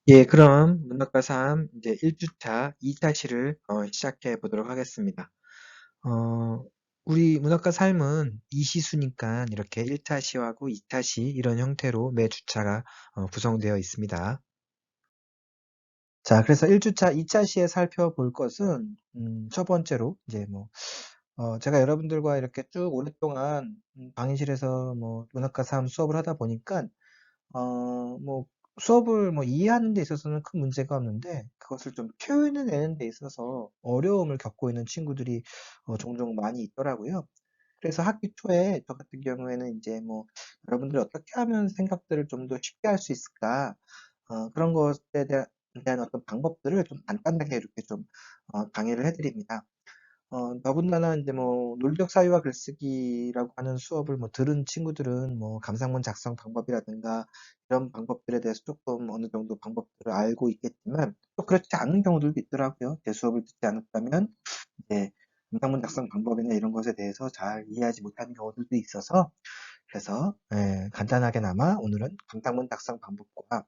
예, 그럼 문학과 3 이제 1주차 2차 시를 시작해 보도록 하겠습니다. 어, 우리 문학과 삶은 이시수니까 이렇게 1차 시하고 2차 시 이런 형태로 매 주차가 구성되어 있습니다. 자, 그래서 1주차 2차 시에 살펴볼 것은 첫 번째로 이제 제가 여러분들과 이렇게 쭉 오랫동안 강의실에서 문학과 3 수업을 하다 보니까 수업을 이해하는 데 있어서는 큰 문제가 없는데, 그것을 좀 표현해내는 데 있어서 어려움을 겪고 있는 친구들이 종종 많이 있더라고요. 그래서 학기 초에 저 같은 경우에는 이제 여러분들이 어떻게 하면 생각들을 좀 더 쉽게 할 수 있을까? 그런 것에 대한 어떤 방법들을 좀 간단하게 이렇게 좀 강의를 해드립니다. 더군다나 이제 논리적 사유와 글쓰기라고 하는 수업을 들은 친구들은 감상문 작성 방법이라든가 이런 방법들에 대해서 조금 어느 정도 방법들을 알고 있겠지만 또 그렇지 않은 경우들도 있더라고요. 제 수업을 듣지 않았다면 이제 감상문 작성 방법이나 이런 것에 대해서 잘 이해하지 못하는 경우들도 있어서 그래서 간단하게나마 오늘은 감상문 작성 방법과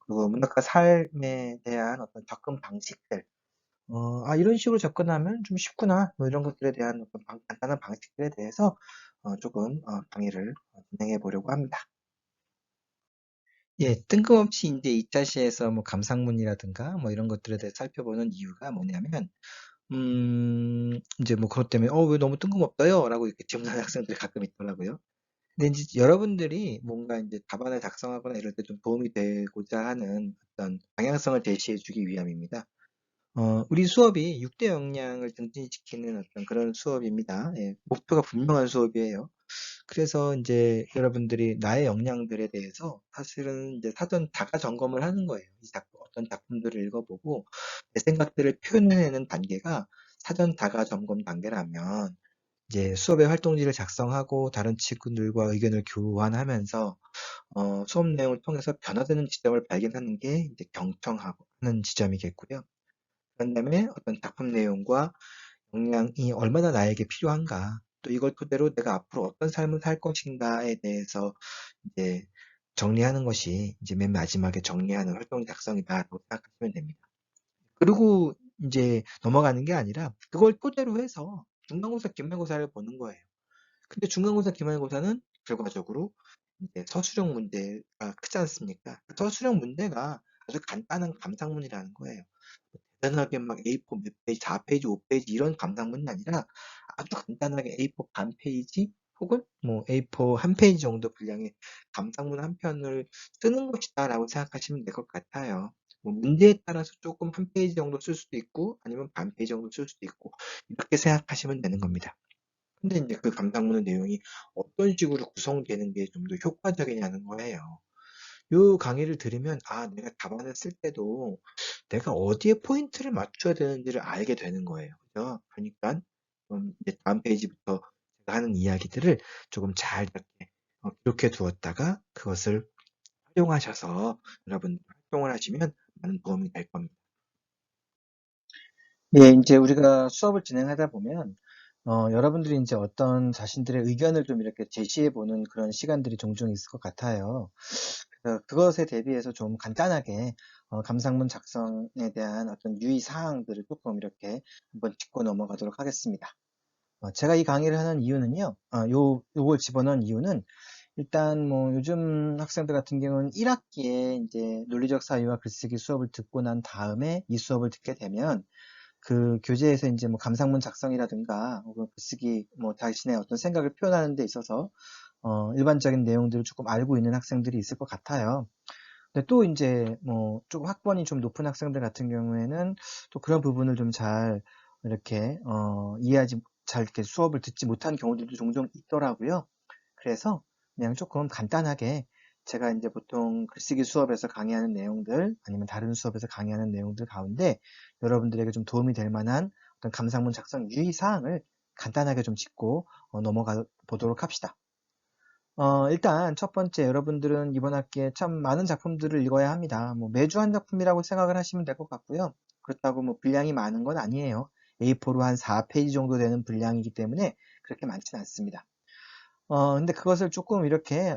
그리고 문학과 삶에 대한 어떤 접근 방식들 이런 식으로 접근하면 좀 쉽구나. 이런 것들에 대한 어떤 간단한 방식들에 대해서 조금 강의를 진행해 보려고 합니다. 예, 뜬금없이 이제 2차 시에서 감상문이라든가 이런 것들에 대해 살펴보는 이유가 뭐냐면, 이제 그것 때문에, 왜 너무 뜬금없어요? 라고 이렇게 질문하는 학생들이 가끔 있더라고요. 근데 이제 여러분들이 뭔가 이제 답안을 작성하거나 이럴 때 좀 도움이 되고자 하는 어떤 방향성을 제시해 주기 위함입니다. 우리 수업이 6대 역량을 증진시키는 어떤 그런 수업입니다. 예, 목표가 분명한 수업이에요. 그래서 이제 여러분들이 나의 역량들에 대해서 사실은 이제 사전 자가 점검을 하는 거예요. 어떤 작품들을 읽어보고 내 생각들을 표현해내는 단계가 사전 자가 점검 단계라면 이제 수업의 활동지를 작성하고 다른 친구들과 의견을 교환하면서 수업 내용을 통해서 변화되는 지점을 발견하는 게 이제 경청하고 하는 지점이겠고요. 그런 다음에 어떤 작품 내용과 역량이 얼마나 나에게 필요한가, 또 이걸 토대로 내가 앞으로 어떤 삶을 살 것인가에 대해서 이제 정리하는 것이 이제 맨 마지막에 정리하는 활동 작성이다라고 생각하시면 됩니다. 그리고 이제 넘어가는 게 아니라 그걸 토대로 해서 중간고사, 기말고사를 보는 거예요. 근데 중간고사, 기말고사는 결과적으로 이제 서술형 문제가 크지 않습니까? 그 서술형 문제가 아주 간단한 감상문이라는 거예요. 대단하게 막 A4 몇 페이지, 4페이지, 5페이지 이런 감상문이 아니라 아주 간단하게 A4 반 페이지 혹은 A4 한 페이지 정도 분량의 감상문 한 편을 쓰는 것이다라고 생각하시면 될 것 같아요. 문제에 따라서 조금 한 페이지 정도 쓸 수도 있고 아니면 반 페이지 정도 쓸 수도 있고 이렇게 생각하시면 되는 겁니다. 근데 이제 그 감상문의 내용이 어떤 식으로 구성되는 게 좀 더 효과적이냐는 거예요. 요 강의를 들으면 내가 답안을 쓸 때도 내가 어디에 포인트를 맞춰야 되는지를 알게 되는 거예요. 그죠? 그러니까 이제 다음 페이지부터 제가 하는 이야기들을 조금 잘 이렇게 기록해 두었다가 그것을 활용하셔서 여러분 활동을 하시면 많은 도움이 될 겁니다. 예, 이제 우리가 수업을 진행하다 보면 여러분들이 이제 어떤 자신들의 의견을 좀 이렇게 제시해 보는 그런 시간들이 종종 있을 것 같아요. 그래서 그것에 대비해서 좀 간단하게 감상문 작성에 대한 어떤 유의 사항들을 조금 이렇게 한번 짚고 넘어가도록 하겠습니다. 제가 이 강의를 하는 이유는요, 요걸 집어넣은 이유는 일단 요즘 학생들 같은 경우는 1학기에 이제 논리적 사유와 글쓰기 수업을 듣고 난 다음에 이 수업을 듣게 되면 그 교재에서 이제 감상문 작성이라든가 혹은 글쓰기 자신의 어떤 생각을 표현하는 데 있어서 일반적인 내용들을 조금 알고 있는 학생들이 있을 것 같아요. 근데 또 이제 좀 학번이 좀 높은 학생들 같은 경우에는 또 그런 부분을 좀 잘 이렇게 잘 이렇게 수업을 듣지 못한 경우들도 종종 있더라고요. 그래서 그냥 조금 간단하게 제가 이제 보통 글쓰기 수업에서 강의하는 내용들 아니면 다른 수업에서 강의하는 내용들 가운데 여러분들에게 좀 도움이 될 만한 어떤 감상문 작성 유의 사항을 간단하게 좀 짚고 넘어가 보도록 합시다. 일단 첫 번째 여러분들은 이번 학기에 참 많은 작품들을 읽어야 합니다. 매주 한 작품이라고 생각을 하시면 될 것 같고요. 그렇다고 분량이 많은 건 아니에요. A4로 한 4페이지 정도 되는 분량이기 때문에 그렇게 많지는 않습니다. 근데 그것을 조금 이렇게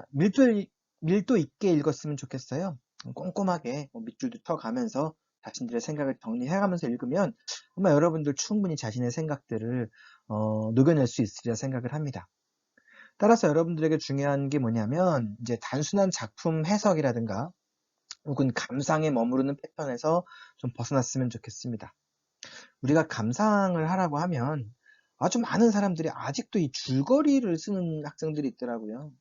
밀도 있게 읽었으면 좋겠어요. 꼼꼼하게 밑줄도 쳐가면서 자신들의 생각을 정리해가면서 읽으면 아마 여러분들 충분히 자신의 생각들을 녹여낼 수 있으리라 생각을 합니다. 따라서 여러분들에게 중요한 게 뭐냐면 이제 단순한 작품 해석이라든가 혹은 감상에 머무르는 패턴에서 좀 벗어났으면 좋겠습니다. 우리가 감상을 하라고 하면 아주 많은 사람들이 아직도 이 줄거리를 쓰는 학생들이 있더라고요.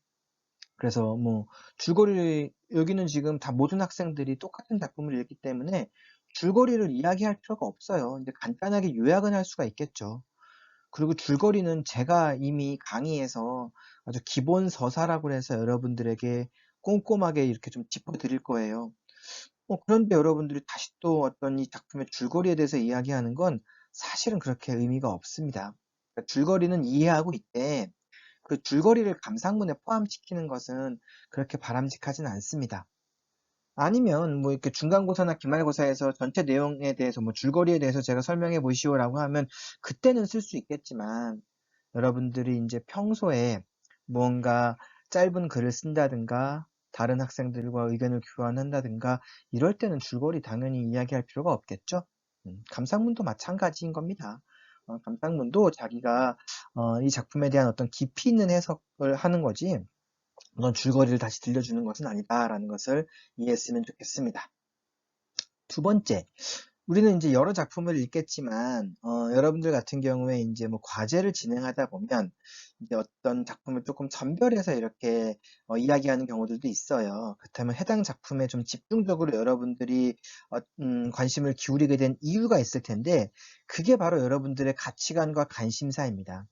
그래서 뭐 줄거리를 여기는 지금 다 모든 학생들이 똑같은 작품을 읽기 때문에 줄거리를 이야기할 필요가 없어요. 이제 간단하게 요약은 할 수가 있겠죠. 그리고 줄거리는 제가 이미 강의에서 아주 기본 서사라고 해서 여러분들에게 꼼꼼하게 이렇게 좀 짚어드릴 거예요. 그런데 여러분들이 다시 또 어떤 이 작품의 줄거리에 대해서 이야기하는 건 사실은 그렇게 의미가 없습니다. 그러니까 줄거리는 이해하고 있되 그 줄거리를 감상문에 포함시키는 것은 그렇게 바람직하진 않습니다. 아니면 뭐 이렇게 중간고사나 기말고사에서 전체 내용에 대해서 뭐 줄거리에 대해서 제가 설명해 보시오라고 하면 그때는 쓸 수 있겠지만 여러분들이 이제 평소에 무언가 짧은 글을 쓴다든가 다른 학생들과 의견을 교환한다든가 이럴 때는 줄거리 당연히 이야기할 필요가 없겠죠. 감상문도 마찬가지인 겁니다. 감상문도 자기가 이 작품에 대한 어떤 깊이 있는 해석을 하는 거지 어떤 줄거리를 다시 들려주는 것은 아니다라는 것을 이해했으면 좋겠습니다. 두 번째, 우리는 이제 여러 작품을 읽겠지만, 여러분들 같은 경우에 이제 뭐 과제를 진행하다 보면, 이제 어떤 작품을 조금 선별해서 이렇게 이야기하는 경우들도 있어요. 그렇다면 해당 작품에 좀 집중적으로 여러분들이 관심을 기울이게 된 이유가 있을 텐데, 그게 바로 여러분들의 가치관과 관심사입니다.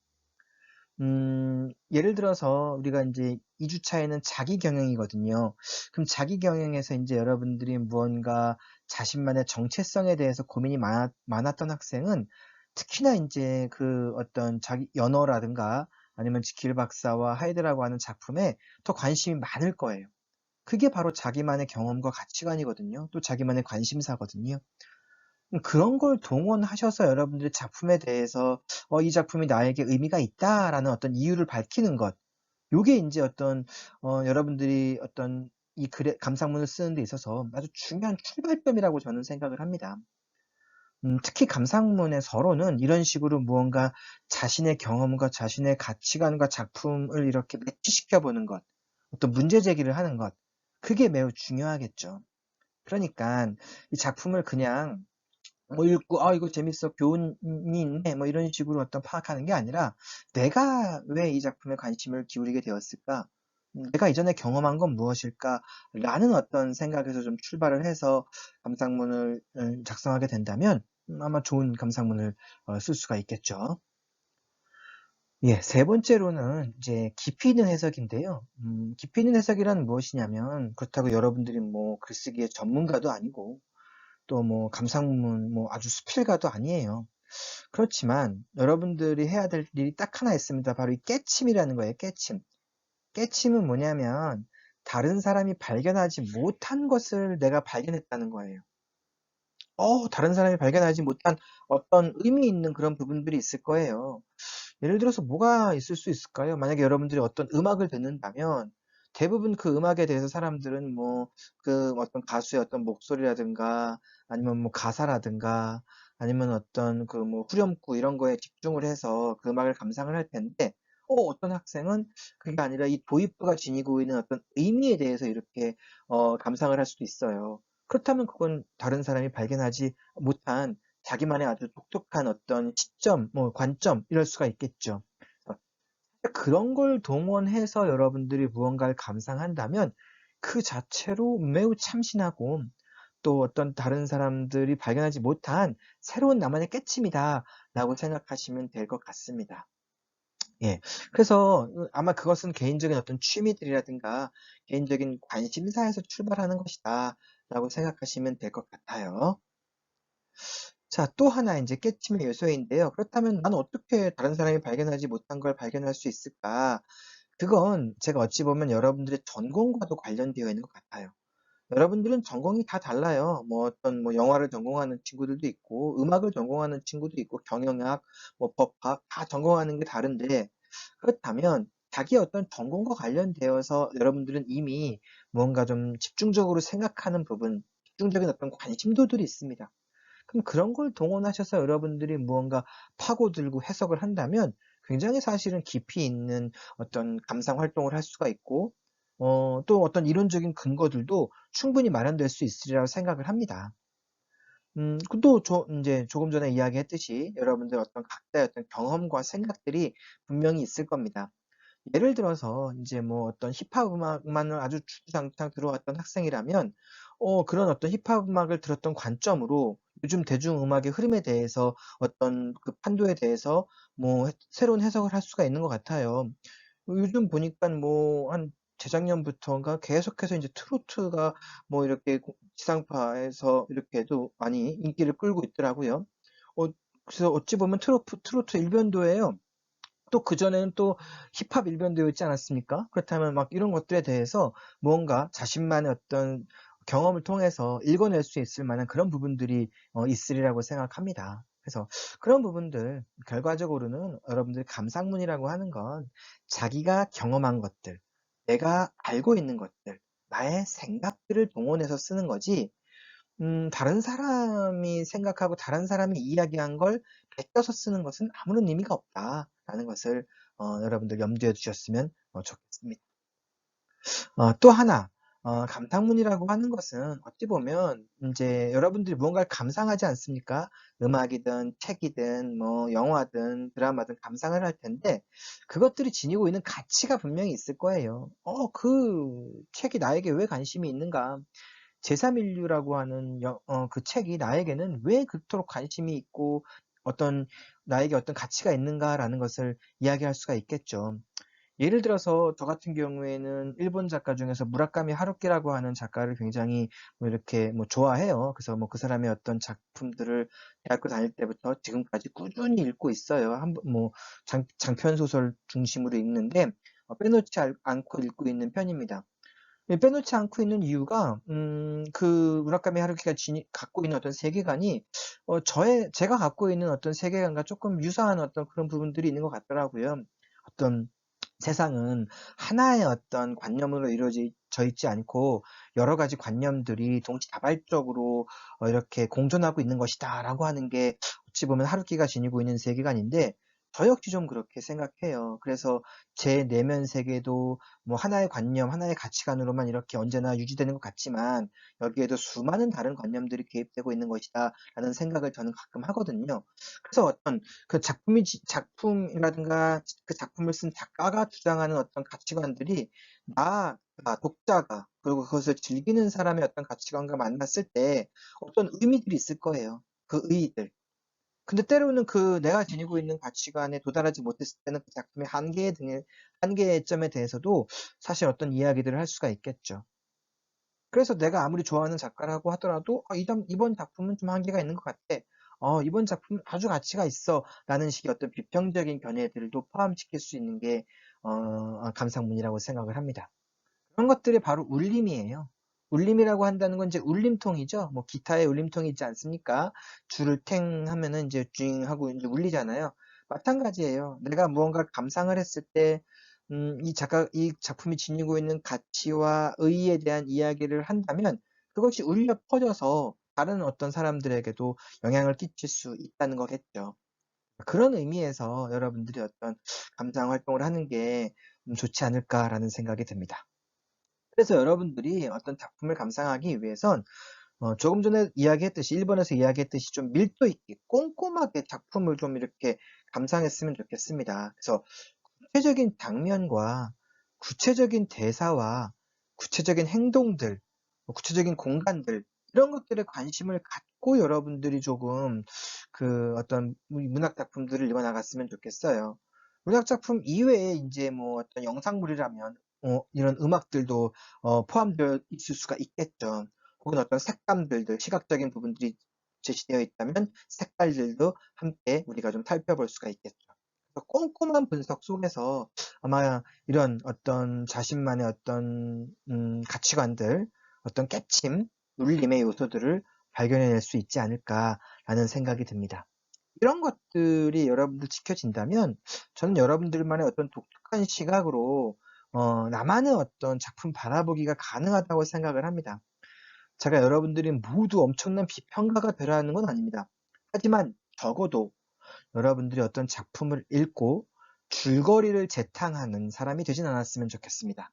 예를 들어서 우리가 이제 2주차에는 자기 경영이거든요. 그럼 자기 경영에서 이제 여러분들이 무언가 자신만의 정체성에 대해서 고민이 많았던 학생은 특히나 이제 그 어떤 자기 연어라든가 아니면 지킬 박사와 하이드라고 하는 작품에 더 관심이 많을 거예요. 그게 바로 자기만의 경험과 가치관이거든요. 또 자기만의 관심사거든요. 그런 걸 동원하셔서 여러분들의 작품에 대해서 이 작품이 나에게 의미가 있다라는 어떤 이유를 밝히는 것. 요게 인제 어떤 여러분들이 어떤 이 글의 감상문을 쓰는 데 있어서 아주 중요한 출발점이라고 저는 생각을 합니다. 특히 감상문의 서론은 이런 식으로 무언가 자신의 경험과 자신의 가치관과 작품을 이렇게 매치시켜 보는 것, 어떤 문제 제기를 하는 것, 그게 매우 중요하겠죠. 그러니깐 이 작품을 그냥 뭐 읽고 '아 이거 재밌어. 교훈이 있네.' 뭐 이런 식으로 어떤 파악하는 게 아니라 '내가 왜 이 작품에 관심을 기울이게 되었을까? 내가 이전에 경험한 건 무엇일까?'라는 어떤 생각에서 좀 출발을 해서 감상문을 작성하게 된다면 아마 좋은 감상문을 쓸 수가 있겠죠. 예. 세 번째로는 이제 깊이 있는 해석인데요. 깊이 있는 해석이란 무엇이냐면 그렇다고 여러분들이 뭐 글쓰기의 전문가도 아니고 또 뭐 감상문 뭐 아주 수필가도 아니에요. 그렇지만 여러분들이 해야 될 일이 딱 하나 있습니다. 바로 이 깨침이라는 거예요, 깨침. 깨침은 뭐냐면 다른 사람이 발견하지 못한 것을 내가 발견했다는 거예요. 다른 사람이 발견하지 못한 어떤 의미 있는 그런 부분들이 있을 거예요. 예를 들어서 뭐가 있을 수 있을까요? 만약에 여러분들이 어떤 음악을 듣는다면 대부분 그 음악에 대해서 사람들은 뭐 그 어떤 가수의 어떤 목소리라든가 아니면 뭐 가사라든가 아니면 어떤 그 뭐 후렴구 이런 거에 집중을 해서 그 음악을 감상을 할 텐데 어떤 학생은 그게 아니라 이 도입부가 지니고 있는 어떤 의미에 대해서 이렇게 감상을 할 수도 있어요. 그렇다면 그건 다른 사람이 발견하지 못한 자기만의 아주 독특한 어떤 시점, 뭐 관점 이럴 수가 있겠죠. 그런 걸 동원해서 여러분들이 무언가를 감상한다면 그 자체로 매우 참신하고 또 어떤 다른 사람들이 발견하지 못한 새로운 나만의 깨침이다라고 생각하시면 될 것 같습니다. 예. 그래서 아마 그것은 개인적인 어떤 취미들이라든가 개인적인 관심사에서 출발하는 것이다라고 생각하시면 될 것 같아요. 자, 또 하나 이제 깨침의 요소인데요. 그렇다면 '나는 어떻게 다른 사람이 발견하지 못한 걸 발견할 수 있을까?' 그건 제가 어찌 보면 여러분들의 전공과도 관련되어 있는 것 같아요. 여러분들은 전공이 다 달라요. 뭐 어떤 뭐 영화를 전공하는 친구들도 있고 음악을 전공하는 친구도 있고 경영학, 뭐 법학 다 전공하는 게 다른데 그렇다면 자기의 어떤 전공과 관련되어서 여러분들은 이미 무언가 좀 집중적으로 생각하는 부분, 집중적인 어떤 관심도들이 있습니다. 그럼 그런 걸 동원하셔서 여러분들이 무언가 파고들고 해석을 한다면 굉장히 사실은 깊이 있는 어떤 감상 활동을 할 수가 있고, 또 어떤 이론적인 근거들도 충분히 마련될 수 있으리라고 생각을 합니다. 또 인제 조금 전에 이야기했듯이 여러분들 어떤 각자의 어떤 경험과 생각들이 분명히 있을 겁니다. 예를 들어서 인제 뭐 어떤 힙합 음악만을 아주 주구장창 들어왔던 학생이라면 그런 어떤 힙합 음악을 들었던 관점으로 요즘 대중음악의 흐름에 대해서 어떤 그 판도에 대해서 뭐 새로운 해석을 할 수가 있는 것 같아요. 요즘 보니깐 뭐 한 재작년부터인가 계속해서 인제 트로트가 뭐 이렇게 지상파에서 이렇게도 많이 인기를 끌고 있더라고요. 어 그래서 어찌 보면 트로트 일변도예요. 또 그전에는 또 힙합 일변도였지 않았습니까? 그렇다면 막 이런 것들에 대해서 무언가 자신만의 어떤 경험을 통해서 읽어낼 수 있을 만한 그런 부분들이 있으리라고 생각합니다. 그래서 그런 부분들 결과적으로는 여러분들 감상문이라고 하는 건 자기가 경험한 것들, 내가 알고 있는 것들, 나의 생각들을 동원해서 쓰는 거지 다른 사람이 생각하고 다른 사람이 이야기한 걸 베껴서 쓰는 것은 아무런 의미가 없다라는 것을 여러분들 염두에 두셨으면 좋겠습니다. 또 하나 감상문이라고 하는 것은 어찌 보면 인제 여러분들이 무언가를 감상하지 않습니까? 음악이든 책이든 뭐 영화든 드라마든 감상을 할 텐데 그것들이 지니고 있는 가치가 분명히 있을 거예요. '그 책이 나에게 왜 관심이 있는가?' 제3인류라고 하는 그 책이 나에게는 왜 그토록 관심이 있고 어떤 나에게 어떤 가치가 있는가라는 것을 이야기할 수가 있겠죠. 예를 들어서 저 같은 경우에는 일본 작가 중에서 무라카미 하루키라고 하는 작가를 굉장히 뭐 이렇게 뭐 좋아해요. 그래서 뭐 그 사람의 어떤 작품들을 대학교 다닐 때부터 지금까지 꾸준히 읽고 있어요. 한 번 뭐 장편 소설 중심으로 읽는데 빼놓지 않고 읽고 있는 편입니다. 빼놓지 않고 있는 이유가 그 무라카미 하루키가 갖고 있는 어떤 세계관이 제가 갖고 있는 어떤 세계관과 쪼끔 유사한 어떤 그런 부분들이 있는 것 같더라고요. 어떤 세상은 하나의 어떤 관념으로 이루어져 있지 않고 여러 가지 관념들이 동시다발적으로 이렇게 공존하고 있는 것이다라고 하는 게 어찌 보면 하루키가 지니고 있는 세계관인데 저 역시 좀 그렇게 생각해요. 그래서 제 내면 세계도 뭐 하나의 관념, 하나의 가치관으로만 이렇게 언제나 유지되는 것 같지만 여기에도 수많은 다른 관념들이 개입되고 있는 것이다라는 생각을 저는 가끔 하거든요. 그래서 어떤 그 작품이라든가 그 작품을 쓴 작가가 주장하는 어떤 가치관들이 독자가 그리고 그것을 즐기는 사람의 어떤 가치관과 만났을 때 어떤 의미들이 있을 거예요. 그 의의들. 근데 때로는 그 내가 지니고 있는 가치관에 도달하지 못했을 때는 그 작품의 한계의 점에 대해서도 사실 어떤 이야기들을 할 수가 있겠죠. 그래서 내가 아무리 좋아하는 작가라고 하더라도 이번 작품은 좀 한계가 있는 것 같아. 이번 작품은 아주 가치가 있어.'라는 식의 어떤 비평적인 견해들도 포함시킬 수 있는 게 감상문이라고 생각을 합니다. 그런 것들이 바로 울림이에요. 울림이라고 한다는 건 이제 울림통이죠. 뭐 기타에 울림통이 있지 않습니까? 줄을 탱 하면은 인제 쥐잉 하고 인제 울리잖아요. 마찬가지예요. 내가 무언가를 감상을 했을 때 이 작품이 지니고 있는 가치와 의의에 대한 이야기를 한다면 그것이 울려 퍼져서 다른 어떤 사람들에게도 영향을 끼칠 수 있다는 거겠죠. 그런 의미에서 여러분들이 어떤 감상 활동을 하는 게 '좋지 않을까.'라는 생각이 듭니다. 그래서 여러분들이 어떤 작품을 감상하기 위해선 조금 전에 이야기했듯이 1 번에서 이야기했듯이 좀 밀도 있게 꼼꼼하게 작품을 좀 이렇게 감상했으면 좋겠습니다. 그래서 구체적인 장면과 구체적인 대사와 구체적인 행동들, 뭐 구체적인 공간들 이런 것들에 관심을 갖고 여러분들이 조금 그 어떤 문학 작품들을 읽어 나갔으면 좋겠어요. 문학 작품 이외에 인제 뭐 어떤 영상물이라면 이런 음악들도 포함되어 있을 수가 있겠죠. 혹은 어떤 색감들도 시각적인 부분들이 제시되어 있다면 색깔들도 함께 우리가 좀 살펴볼 수가 있겠죠. 꼼꼼한 분석 속에서 아마 이런 어떤 자신만의 어떤 가치관들, 어떤 깨침, 울림의 요소들을 발견해낼 수 있지 않을까라는 생각이 듭니다. 이런 것들이 여러분들 지켜진다면 저는 여러분들만의 어떤 독특한 시각으로 나만의 어떤 작품 바라보기가 가능하다고 생각을 합니다. 제가 여러분들이 모두 엄청난 비평가가 되라는 건 아닙니다. 하지만 적어도 여러분들이 어떤 작품을 읽고 줄거리를 재탕하는 사람이 되진 않았으면 좋겠습니다.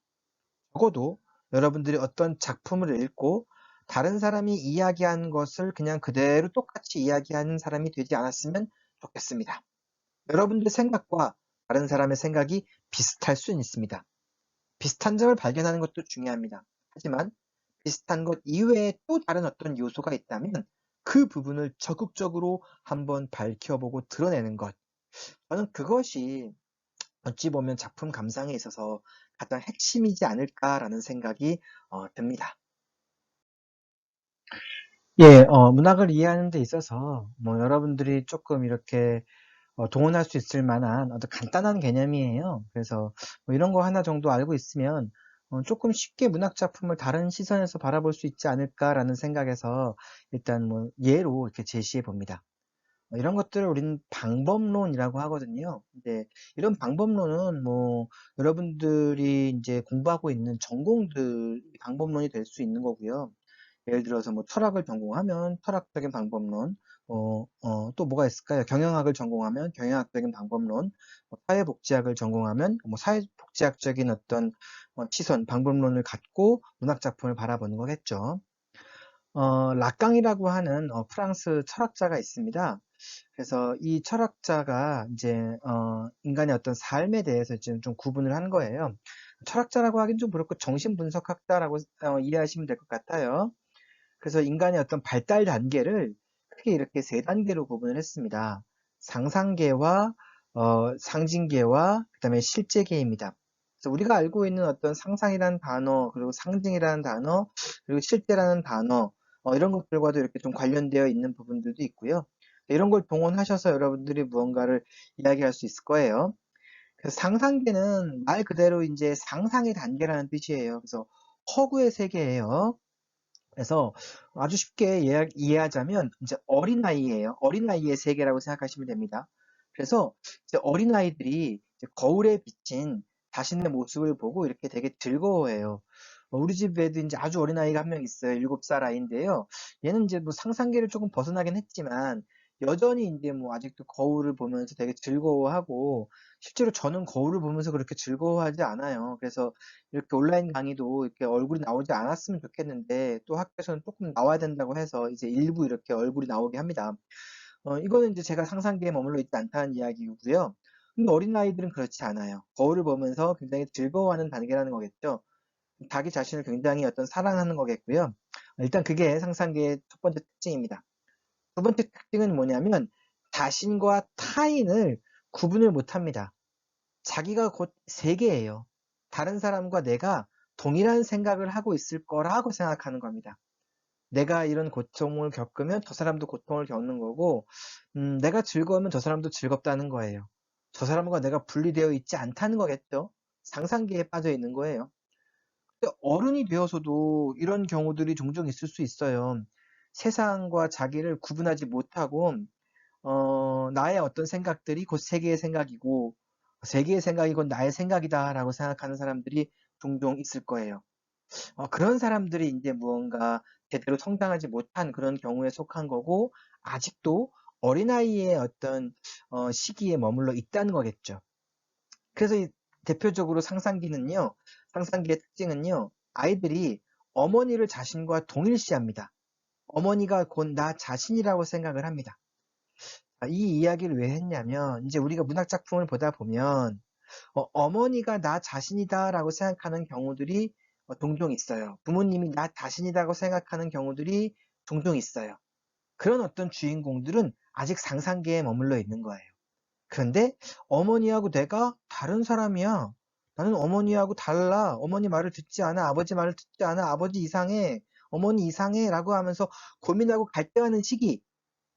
적어도 여러분들이 어떤 작품을 읽고 다른 사람이 이야기한 것을 그냥 그대로 똑같이 이야기하는 사람이 되지 않았으면 좋겠습니다. 여러분들의 생각과 다른 사람의 생각이 비슷할 수는 있습니다. 비슷한 점을 발견하는 것도 중요합니다. 하지만 비슷한 것 이외에 또 다른 어떤 요소가 있다면 그 부분을 적극적으로 한번 밝혀보고 드러내는 것. 저는 그것이 어찌 보면 작품 감상에 있어서 가장 핵심이지 않을까라는 생각이 듭니다. 예, 문학을 이해하는 데 있어서 뭐 여러분들이 조금 이렇게 동원할 수 있을 만한 아주 간단한 개념이에요. 그래서 뭐 이런 거 하나 정도 알고 있으면 조금 쉽게 문학 작품을 다른 시선에서 바라볼 수 있지 않을까라는 생각에서 일단 뭐 예로 이렇게 제시해 봅니다. 이런 것들을 우리는 방법론이라고 하거든요. 근데 이런 방법론은 뭐 여러분들이 이제 공부하고 있는 전공들 방법론이 될 수 있는 거고요. 예를 들어서 뭐 철학을 전공하면 철학적인 방법론, 또 뭐가 있을까요? 경영학을 전공하면 경영학적인 방법론, 사회복지학을 전공하면 뭐 사회복지학적인 어떤 시선, 방법론을 갖고 문학 작품을 바라보는 거겠죠. 라깡이라고 하는 프랑스 철학자가 있습니다. 그래서 이 철학자가 이제 인간의 어떤 삶에 대해서 지금 좀 구분을 한 거예요. 철학자라고 하긴 좀 그렇고 정신분석학자라고 이해하시면 될 것 같아요. 그래서 인간의 어떤 발달 단계를 크게 이렇게 세 단계로 구분을 했습니다. 상상계와 상징계와 그다음에 실제계입니다. 그래서 우리가 알고 있는 어떤 상상이라는 단어, 그리고 상징이라는 단어, 그리고 실제라는 단어, 이런 것들과도 이렇게 좀 관련되어 있는 부분들도 있고요. 이런 걸 동원하셔서 여러분들이 무언가를 이야기할 수 있을 거예요. 그래서 상상계는 말 그대로 이제 상상의 단계라는 뜻이에요. 그래서 허구의 세계예요. 그래서 아주 쉽게 이해하자면 이제 어린아이예요. 어린아이의 세계라고 생각하시면 됩니다. 그래서 이제 어린아이들이 이제 거울에 비친 자신의 모습을 보고 이렇게 되게 즐거워해요. 우리 집에도 이제 아주 어린아이가 한 명 있어요. 7살 아이인데요. 얘는 이제 뭐 상상계를 조금 벗어나긴 했지만 여전히 이제 뭐 아직도 거울을 보면서 되게 즐거워하고 실제로 저는 거울을 보면서 그렇게 즐거워하지 않아요. 그래서 이렇게 온라인 강의도 이렇게 얼굴이 나오지 않았으면 좋겠는데 또 학교에서는 조금 나와야 된다고 해서 이제 일부 이렇게 얼굴이 나오게 합니다. 이거는 이제 제가 상상기에 머물러 있지 않다는 이야기고요. 근데 어린아이들은 그렇지 않아요. 거울을 보면서 굉장히 즐거워하는 단계라는 거겠죠. 자기 자신을 굉장히 어떤 사랑하는 거겠고요. 일단 그게 상상기의 첫 번째 특징입니다. 두 번째 특징은 뭐냐면 자신과 타인을 구분을 못 합니다. 자기가 곧 세계예요. 다른 사람과 내가 동일한 생각을 하고 있을 거라고 생각하는 겁니다. 내가 이런 고통을 겪으면 저 사람도 고통을 겪는 거고, 내가 즐거우면 저 사람도 즐겁다는 거예요. 저 사람과 내가 분리되어 있지 않다는 거겠죠? 상상기에 빠져 있는 거예요. 근데 어른이 되어서도 이런 경우들이 종종 있을 수 있어요. 세상과 자기를 구분하지 못하고 나의 어떤 생각들이 곧 세계의 생각이고, 세계의 생각이 곧 나의 생각이다라고 생각하는 사람들이 종종 있을 거예요. 그런 사람들이 이제 무언가 제대로 성장하지 못한 그런 경우에 속한 거고, 아직도 어린아이의 어떤 시기에 머물러 있다는 거겠죠. 그래서 대표적으로 상상기의 특징은요, 아이들이 어머니를 자신과 동일시합니다. 어머니가 곧 나 자신이라고 생각을 합니다. 이 이야기를 왜 했냐면 이제 우리가 문학 작품을 보다 보면 어머니가 나 자신이다라고 생각하는 경우들이 종종 있어요. 부모님이 나 자신이라고 생각하는 경우들이 종종 있어요. 그런 어떤 주인공들은 아직 상상계에 머물러 있는 거예요. 그런데 어머니하고 내가 다른 사람이야. 나는 어머니하고 달라. 어머니 말을 듣지 않아. 아버지 말을 듣지 않아. 아버지 이상해. 어머니 이상해. 라고 하면서 고민하고 갈등하는 시기.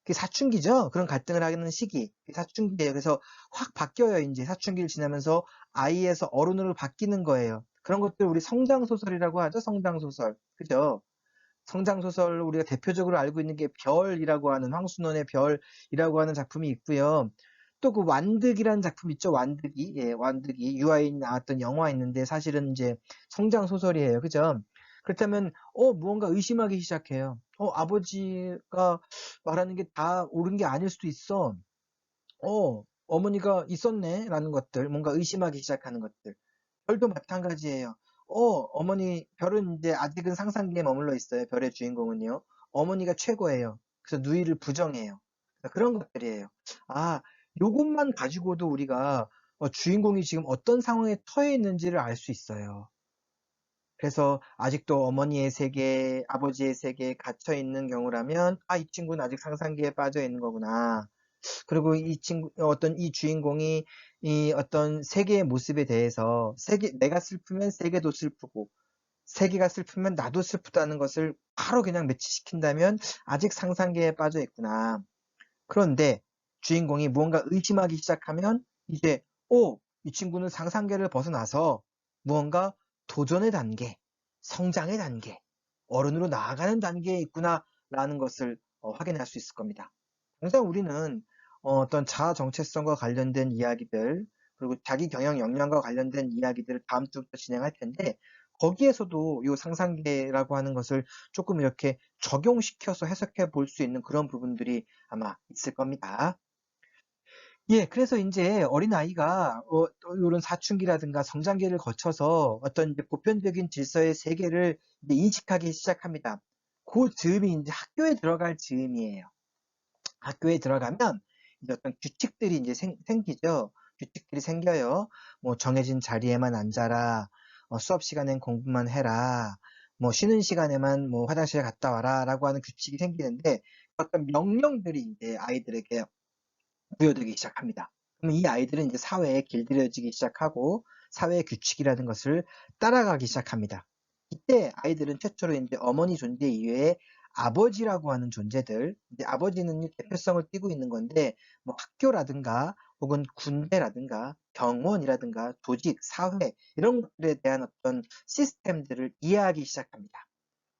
그게 사춘기죠. 그런 갈등을 하는 시기. 그게 사춘기예요. 그래서 확 바뀌어요. 이제 사춘기를 지나면서 아이에서 어른으로 바뀌는 거예요. 그런 것들 우리 성장소설이라고 하죠. 성장소설. 그죠? 성장소설 우리가 대표적으로 알고 있는 게 별이라고 하는 황순원의 별이라고 하는 작품이 있고요. 또 그 완득이라는 작품 있죠. 완득이. 예, 완득이. 유아인 나왔던 영화 있는데 사실은 이제 성장소설이에요. 그죠? 그렇다면 무언가 의심하기 시작해요. 아버지가 말하는 게 다 옳은 게 아닐 수도 있어. 어머니가 있었네. 라는 것들. 뭔가 의심하기 시작하는 것들. 별도 마찬가지예요. 어머니, 별은 이제 아직은 상상기에 머물러 있어요. 별의 주인공은요. 어머니가 최고예요. 그래서 누이를 부정해요. 그런 것들이에요. 아, 요것만 가지고도 우리가 주인공이 지금 어떤 상황에 처해 있는지를 알 수 있어요. 그래서 아직도 어머니의 세계, 아버지의 세계에 갇혀 있는 경우라면, 이 친구는 아직 상상기에 빠져 있는 거구나. 그리고 이 주인공이 이 어떤 세계의 모습에 대해서 내가 슬프면 세계도 슬프고, 세계가 슬프면 나도 슬프다는 것을 바로 그냥 매치시킨다면 아직 상상계에 빠져 있구나. 그런데 주인공이 무언가 의심하기 시작하면 이제, 이 친구는 상상계를 벗어나서 무언가 도전의 단계, 성장의 단계, 어른으로 나아가는 단계에 있구나라는 것을 확인할 수 있을 겁니다. 당장 우리는 어떤 자아 정체성과 관련된 이야기들, 그리고 자기 경영 역량과 관련된 이야기들을 다음 주부터 진행할 텐데, 거기에서도 이 상상계라고 하는 것을 조금 이렇게 적용시켜서 해석해 볼 수 있는 그런 부분들이 아마 있을 겁니다. 예, 그래서 이제 어린아이가 또 이런 사춘기라든가 성장기를 거쳐서 어떤 이제 보편적인 질서의 세계를 이제 인식하기 시작합니다. 그 즈음이 이제 학교에 들어갈 즈음이에요. 학교에 들어가면 이제 어떤 규칙들이 이제 생기죠. 규칙들이 생겨요. 뭐 정해진 자리에만 앉아라. 수업 시간엔 공부만 해라. 뭐 쉬는 시간에만 뭐 화장실에 갔다 와라라고 하는 규칙이 생기는데 어떤 명령들이 이제 아이들에게 부여되기 시작합니다. 그럼 이 아이들은 이제 사회에 길들여지기 시작하고 사회의 규칙이라는 것을 따라가기 시작합니다. 이때 아이들은 최초로 이제 어머니 존재 이외에 아버지라고 하는 존재들, 이제 아버지는 대표성을 띠고 있는 건데, 뭐 학교라든가, 혹은 군대라든가, 병원이라든가, 조직, 사회, 이런 것들에 대한 어떤 시스템들을 이해하기 시작합니다.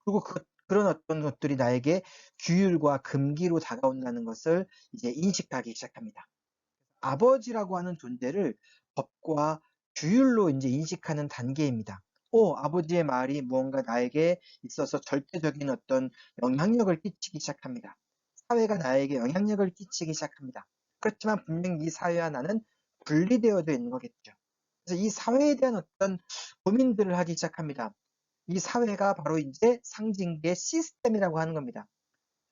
그리고 그런 어떤 것들이 나에게 규율과 금기로 다가온다는 것을 이제 인식하기 시작합니다. 아버지라고 하는 존재를 법과 규율로 이제 인식하는 단계입니다. 아버지의 말이 무언가 나에게 있어서 절대적인 어떤 영향력을 끼치기 시작합니다. 사회가 나에게 영향력을 끼치기 시작합니다. 그렇지만 분명히 이 사회와 나는 분리되어져 있는 거겠죠. 그래서 이 사회에 대한 어떤 고민들을 하기 시작합니다. 이 사회가 바로 이제 상징계 시스템이라고 하는 겁니다.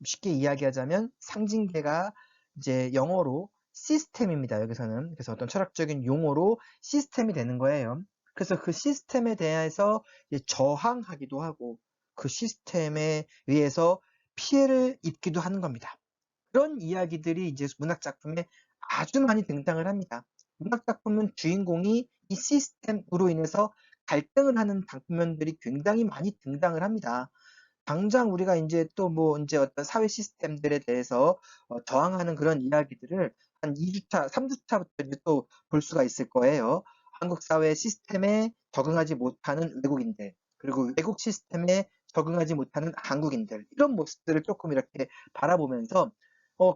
쉽게 이야기하자면 상징계가 이제 영어로 시스템입니다. 여기서는. 그래서 어떤 철학적인 용어로 시스템이 되는 거예요. 그래서 그 시스템에 대해서 저항하기도 하고 그 시스템에 의해서 피해를 입기도 하는 겁니다. 그런 이야기들이 이제 문학 작품에 아주 많이 등장을 합니다. 문학 작품은 주인공이 이 시스템으로 인해서 갈등을 하는 장면들이 굉장히 많이 등장을 합니다. 당장 우리가 이제 또 뭐 이제 어떤 사회 시스템들에 대해서 저항하는 그런 이야기들을 한 2주차, 3주차부터 이제 또 볼 수가 있을 거예요. 한국 사회 시스템에 적응하지 못하는 외국인들, 그리고 외국 시스템에 적응하지 못하는 한국인들, 이런 모습들을 조금 이렇게 바라보면서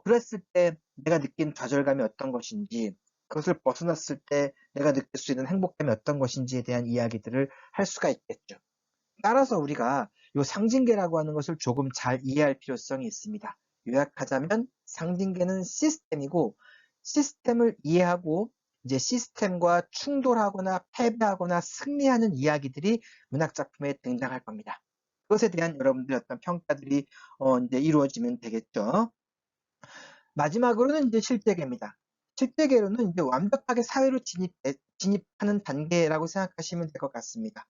그랬을 때 내가 느낀 좌절감이 어떤 것인지, 그것을 벗어났을 때 내가 느낄 수 있는 행복감이 어떤 것인지에 대한 이야기들을 할 수가 있겠죠. 따라서 우리가 이 상징계라고 하는 것을 조금 잘 이해할 필요성이 있습니다. 요약하자면 상징계는 시스템이고 시스템을 이해하고 이제 시스템과 충돌하거나 패배하거나 승리하는 이야기들이 문학 작품에 등장할 겁니다. 그것에 대한 여러분들의 어떤 평가들이 이제 이루어지면 되겠죠. 마지막으로는 이제 실제계입니다. 실제계로는 이제 완벽하게 사회로 진입하는 단계라고 생각하시면 될 것 같습니다.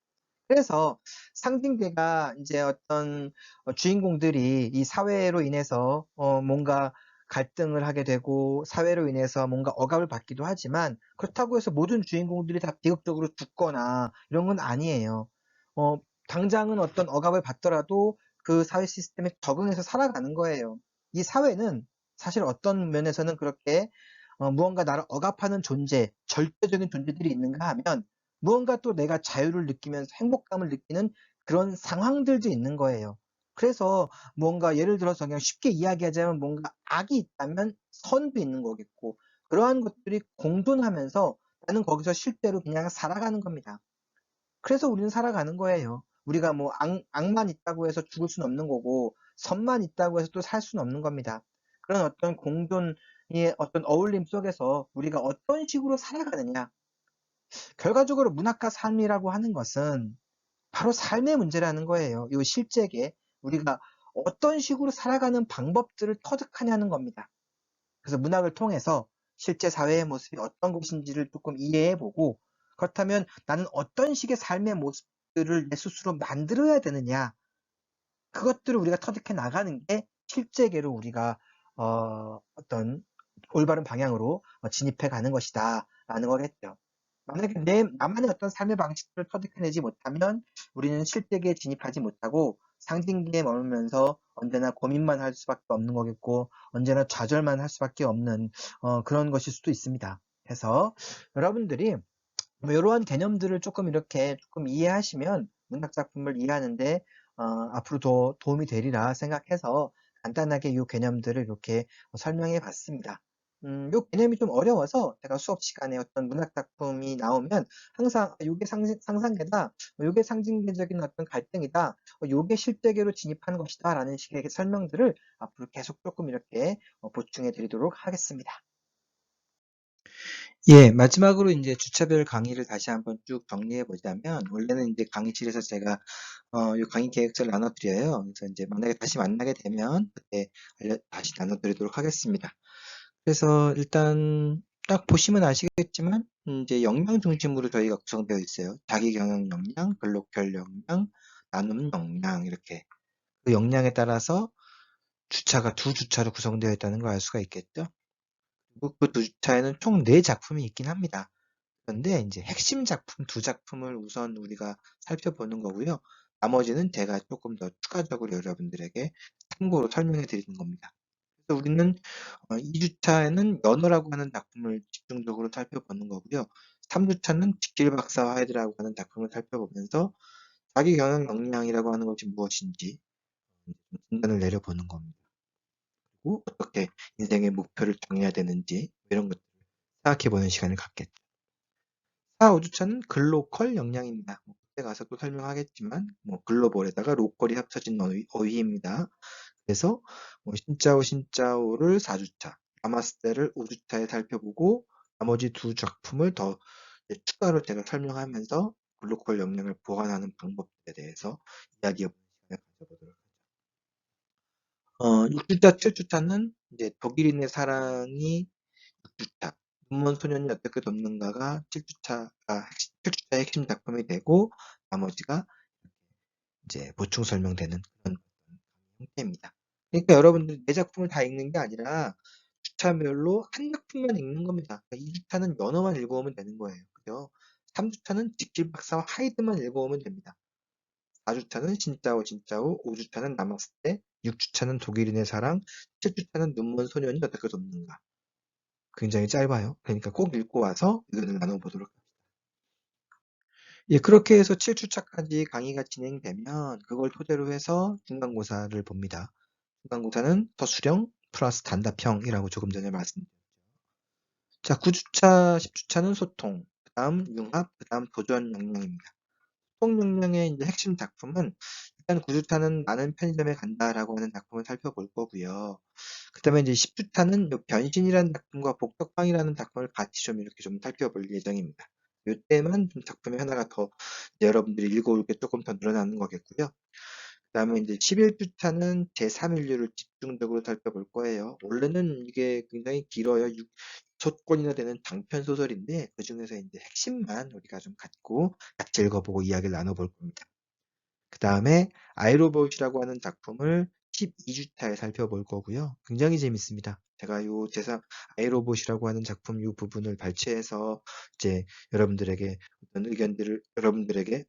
그래서 상징계가 이제 어떤 주인공들이 이 사회로 인해서 뭔가 갈등을 하게 되고 사회로 인해서 뭔가 억압을 받기도 하지만 그렇다고 해서 모든 주인공들이 다 비극적으로 죽거나 이런 건 아니에요. 어, 당장은 어떤 억압을 받더라도 그 사회 시스템에 적응해서 살아가는 거예요. 이 사회는 사실 어떤 면에서는 그렇게 무언가 나를 억압하는 존재, 절대적인 존재들이 있는가 하면 무언가 또 내가 자유를 느끼면서 행복감을 느끼는 그런 상황들도 있는 거예요. 그래서 뭔가 예를 들어서 그냥 쉽게 이야기하자면 뭔가 악이 있다면 선도 있는 거겠고, 그러한 것들이 공존하면서 나는 거기서 실제로 그냥 살아가는 겁니다. 그래서 우리는 살아가는 거예요. 우리가 뭐 악만 있다고 해서 죽을 수는 없는 거고, 선만 있다고 해서 또 살 수는 없는 겁니다. 그런 어떤 공존의 어떤 어울림 속에서 우리가 어떤 식으로 살아가느냐. 결과적으로 문학과 삶이라고 하는 것은 바로 삶의 문제라는 거예요. 이 실제에 우리가 어떤 식으로 살아가는 방법들을 터득하냐는 겁니다. 그래서 문학을 통해서 실제 사회의 모습이 어떤 것인지를 조금 이해해보고, 그렇다면 나는 어떤 식의 삶의 모습들을 내 스스로 만들어야 되느냐, 그것들을 우리가 터득해 나가는 게 실제계로 우리가 어떤 올바른 방향으로 진입해 가는 것이다 라는 거겠죠. 만약에 나만의 어떤 삶의 방식들을 터득해내지 못하면 우리는 실제계에 진입하지 못하고 상징기에 머물면서 언제나 고민만 할 수밖에 없는 거겠고, 언제나 좌절만 할 수밖에 없는 그런 것일 수도 있습니다. 그래서 여러분들이 뭐 이러한 개념들을 조금 이렇게 조금 이해하시면 문학 작품을 이해하는데 앞으로 더 도움이 되리라 생각해서 간단하게 이 개념들을 이렇게 설명해 봤습니다. 이 개념이 좀 어려워서 제가 수업 시간에 어떤 문학 작품이 나오면 항상 이게 상상계다, 이게 상징계적인 어떤 갈등이다, 이게 실제계로 진입하는 것이다 라는 식의 설명들을 앞으로 계속 조금 이렇게 보충해 드리도록 하겠습니다. 예, 마지막으로 이제 주차별 강의를 다시 한번 쭉 정리해 보자면, 원래는 이제 강의실에서 제가 이 강의 계획서를 나눠드려요. 그래서 이제 만약에 다시 만나게 되면 그때 다시 나눠드리도록 하겠습니다. 그래서 일단 딱 보시면 아시겠지만 이제 역량 중심으로 저희가 구성되어 있어요. 자기 경영 역량, 글로컬 역량, 나눔 역량 이렇게 그 역량에 따라서 주차가 두 주차로 구성되어 있다는 걸 알 수가 있겠죠. 그리고 그 두 주차에는 총 4작품이 있긴 합니다. 그런데 이제 핵심 작품 두 작품을 우선 우리가 살펴보는 거고요. 나머지는 제가 조금 더 추가적으로 여러분들에게 참고로 설명해 드리는 겁니다. 그래서 우리는 2주차에는 연어라고 하는 작품을 집중적으로 살펴보는 거고요. 3주차는 직길박사 화해드라고 하는 작품을 살펴보면서 자기 경영 역량이라고 하는 것이 무엇인지 진단을 내려보는 겁니다. 그리고 어떻게 인생의 목표를 정해야 되는지 이런 것들을 생각해보는 시간을 갖겠죠. 4, 5주차는 글로컬 역량입니다. 그때 가서 또 설명하겠지만 글로벌에다가 로컬이 합쳐진 어휘입니다. 그래서 신짜오 신짜오를 4주차, 나마스테를 5주차에 살펴보고 나머지 두 작품을 더 추가로 제가 설명하면서 글로컬 역량을 보완하는 방법에 대해서 이야기해보는 시간을 가져보도록 하죠. 6주차, 7주차는 이제 독일인의 사랑이 6주차, 눈먼 소년이 어떻게 돕는가가 7주차의 핵심 작품이 되고 나머지가 이제 보충 설명되는 그런 형태입니다. 그러니까 여러분들 내 작품을 다 읽는 게 아니라 주차별로 한 작품만 읽는 겁니다. 그러니까 2주차는 연어만 읽어오면 되는 거예요. 그죠? 3주차는 직길박사와 하이드만 읽어오면 됩니다. 4주차는 진짜오 진짜오, 5주차는 남았을 때, 6주차는 독일인의 사랑, 7주차는 눈먼 소년이 어떻게 돕는가. 굉장히 짧아요. 그러니까 꼭 읽고 와서 의견을 나눠보도록 합니다. 예, 그렇게 해서 7주차까지 강의가 진행되면 그걸 토대로 해서 중간고사를 봅니다. 중간고사는 서술형 플러스 단답형이라고 조금 전에 말씀드렸죠. 자, 9주차, 10주차는 소통, 그 다음 융합, 그 다음 도전 역량입니다. 소통 역량의 이제 핵심 작품은 일단 9주차는 나는 편의점에 간다라고 하는 작품을 살펴볼 거고요. 그 다음에 이제 10주차는 변신이라는 작품과 복덕방이라는 작품을 같이 좀 이렇게 좀 살펴볼 예정입니다. 이때만 좀 작품이 하나가 더 여러분들이 읽어올 게 조금 더 늘어나는 거겠고요. 그다음에 이제 11주차는 제3인류를 집중적으로 살펴볼 거예요. 원래는 이게 굉장히 길어요. 6권이나 되는 장편 소설인데 그중에서 이제 핵심만 우리가 좀 갖고 같이 읽어보고 이야기를 나눠볼 겁니다. 그 다음에 아이로봇이라고 하는 작품을 12주차에 살펴볼 거고요. 굉장히 재밌습니다. 제가 요 제3 아이로봇이라고 하는 작품 이 부분을 발췌해서 이제 여러분들에게 어떤 의견들을 여러분들에게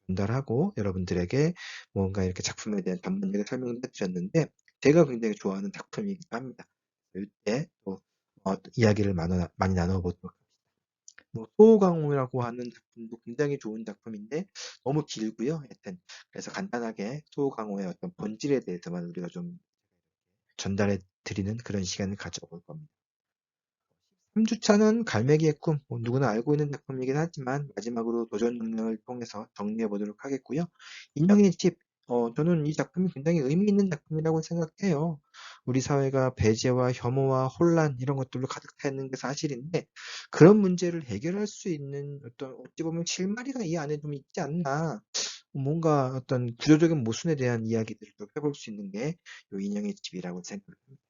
전달하고 여러분들에게 뭔가 이렇게 작품에 대한 전문적인 설명을 해드렸는데 제가 굉장히 좋아하는 작품이기도 합니다. 이때 또 이야기를 많이 나눠보도록 합니다. 뭐 소호강호라고 하는 작품도 굉장히 좋은 작품인데 너무 길고요. 하여튼 그래서 간단하게 소호강호의 어떤 본질에 대해서만 우리가 좀 전달해 드리는 그런 시간을 가져볼 겁니다. 3주차는 갈매기의 꿈, 뭐 누구나 알고 있는 작품이긴 하지만 마지막으로 도전 능력을 통해서 정리해 보도록 하겠고요. 인형의 집, 저는 이 작품이 굉장히 의미 있는 작품이라고 생각해요. 우리 사회가 배제와 혐오와 혼란 이런 것들로 가득 차 있는 게 사실인데 그런 문제를 해결할 수 있는 어떤 어찌 보면 실마리가 이 안에 좀 있지 않나. 뭔가 어떤 구조적인 모순에 대한 이야기들을 좀 해볼 수 있는 게 이 인형의 집이라고 생각합니다.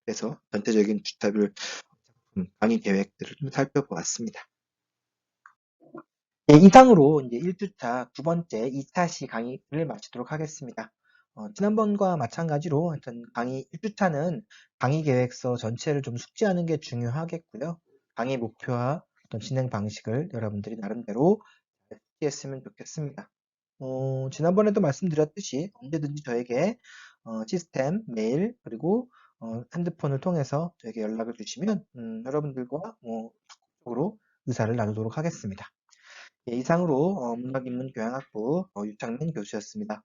그래서 전체적인 주차별 강의 계획들을 좀 살펴보았습니다. 네, 이상으로 이제 1주차 두 번째 2차 시 강의를 마치도록 하겠습니다. 지난번과 마찬가지로 하여튼 강의 1주차는 강의 계획서 전체를 좀 숙지하는 게 중요하겠고요. 강의 목표와 어떤 진행 방식을 여러분들이 나름대로 잘 숙지했으면 좋겠습니다. 지난번에도 말씀드렸듯이 언제든지 저에게 시스템, 메일, 그리고 핸드폰을 통해서 저에게 연락을 주시면 여러분들과 적극적으로 의사를 나누도록 하겠습니다. 예, 이상으로 문학인문교양학부 유창민 교수였습니다.